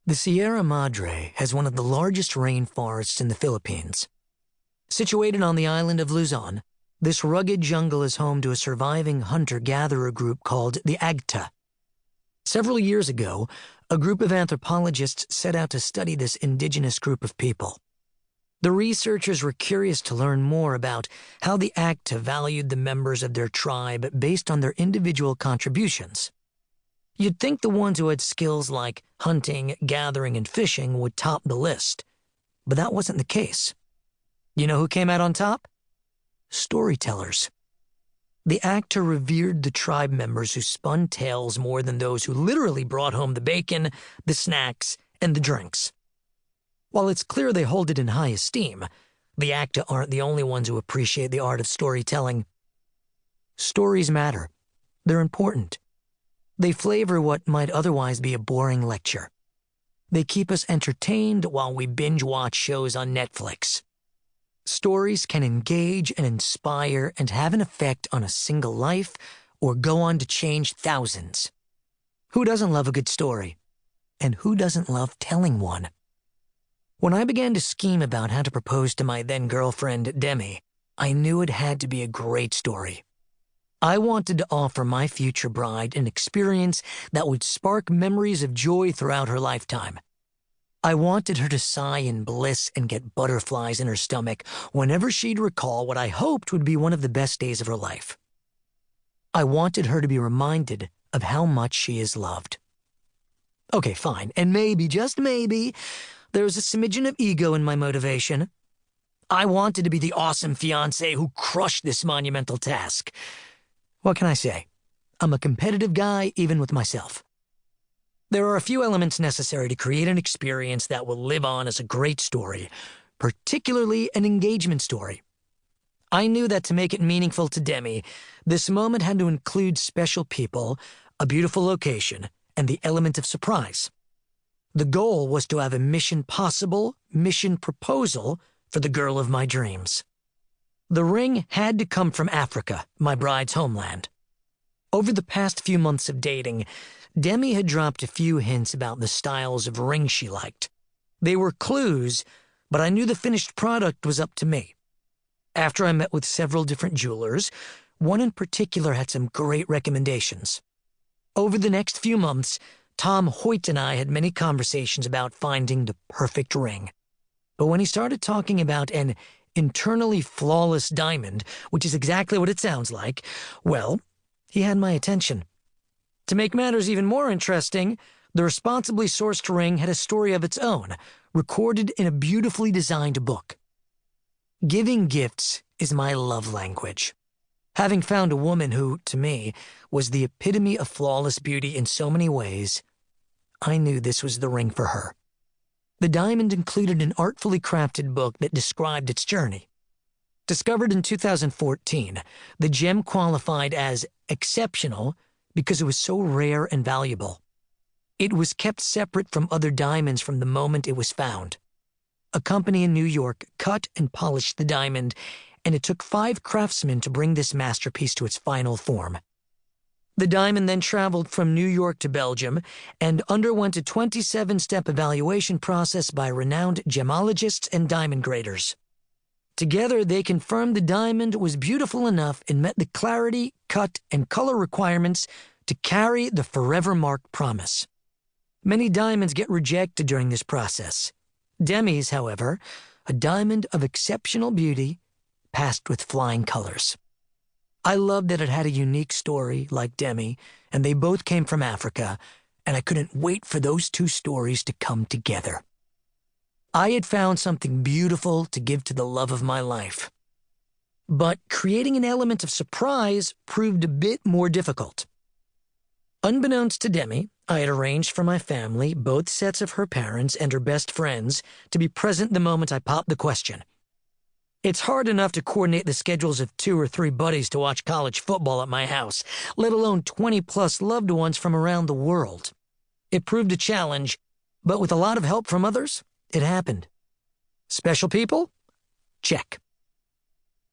The Sierra Madre has one of the largest rainforests in the Philippines. Situated on the island of Luzon, this rugged jungle is home to a surviving hunter-gatherer group called the Agta. Several years ago, a group of anthropologists set out to study this indigenous group of people. The researchers were curious to learn more about how the Agta valued the members of their tribe based on their individual contributions. You'd think the ones who had skills like hunting, gathering, and fishing would top the list, but that wasn't the case. You know who came out on top? Storytellers. The actor revered the tribe members who spun tales more than those who literally brought home the bacon, the snacks, and the drinks. While it's clear they hold it in high esteem, the actor aren't the only ones who appreciate the art of storytelling. Stories matter. They're important. They flavor what might otherwise be a boring lecture. They keep us entertained while we binge-watch shows on Netflix. Stories can engage and inspire and have an effect on a single life or go on to change thousands. Who doesn't love a good story? And who doesn't love telling one? When I began to scheme about how to propose to my then-girlfriend, Demi, I knew it had to be a great story. I wanted to offer my future bride an experience that would spark memories of joy throughout her lifetime. I wanted her to sigh in bliss and get butterflies in her stomach whenever she'd recall what I hoped would be one of the best days of her life. I wanted her to be reminded of how much she is loved. Okay, fine, and maybe, just maybe, there's a smidgen of ego in my motivation. I wanted to be the awesome fiancé who crushed this monumental task. What can I say? I'm a competitive guy, even with myself. There are a few elements necessary to create an experience that will live on as a great story, particularly an engagement story. I knew that to make it meaningful to Demi, this moment had to include special people, a beautiful location, and the element of surprise. The goal was to have a mission proposal for the girl of my dreams. The ring had to come from Africa, my bride's homeland. Over the past few months of dating, Demi had dropped a few hints about the styles of ring she liked. They were clues, but I knew the finished product was up to me. After I met with several different jewelers, one in particular had some great recommendations. Over the next few months, Tom Hoyt and I had many conversations about finding the perfect ring. But when he started talking about an internally flawless diamond, which is exactly what it sounds like, well, he had my attention. To make matters even more interesting, the responsibly sourced ring had a story of its own, recorded in a beautifully designed book. Giving gifts is my love language. Having found a woman who, to me, was the epitome of flawless beauty in so many ways, I knew this was the ring for her. The diamond included an artfully crafted book that described its journey. Discovered in 2014, the gem qualified as exceptional because it was so rare and valuable. It was kept separate from other diamonds from the moment it was found. A company in New York cut and polished the diamond, and it took 5 craftsmen to bring this masterpiece to its final form. The diamond then traveled from New York to Belgium and underwent a 27-step evaluation process by renowned gemologists and diamond graders. Together, they confirmed the diamond was beautiful enough and met the clarity, cut, and color requirements to carry the forever mark promise. Many diamonds get rejected during this process. Demi's, however, a diamond of exceptional beauty, passed with flying colors. I loved that it had a unique story, like Demi, and they both came from Africa, and I couldn't wait for those two stories to come together. I had found something beautiful to give to the love of my life. But creating an element of surprise proved a bit more difficult. Unbeknownst to Demi, I had arranged for my family, both sets of her parents and her best friends, to be present the moment I popped the question. It's hard enough to coordinate the schedules of 2 or 3 buddies to watch college football at my house, let alone 20-plus loved ones from around the world. It proved a challenge, but with a lot of help from others, it happened. Special people? Check.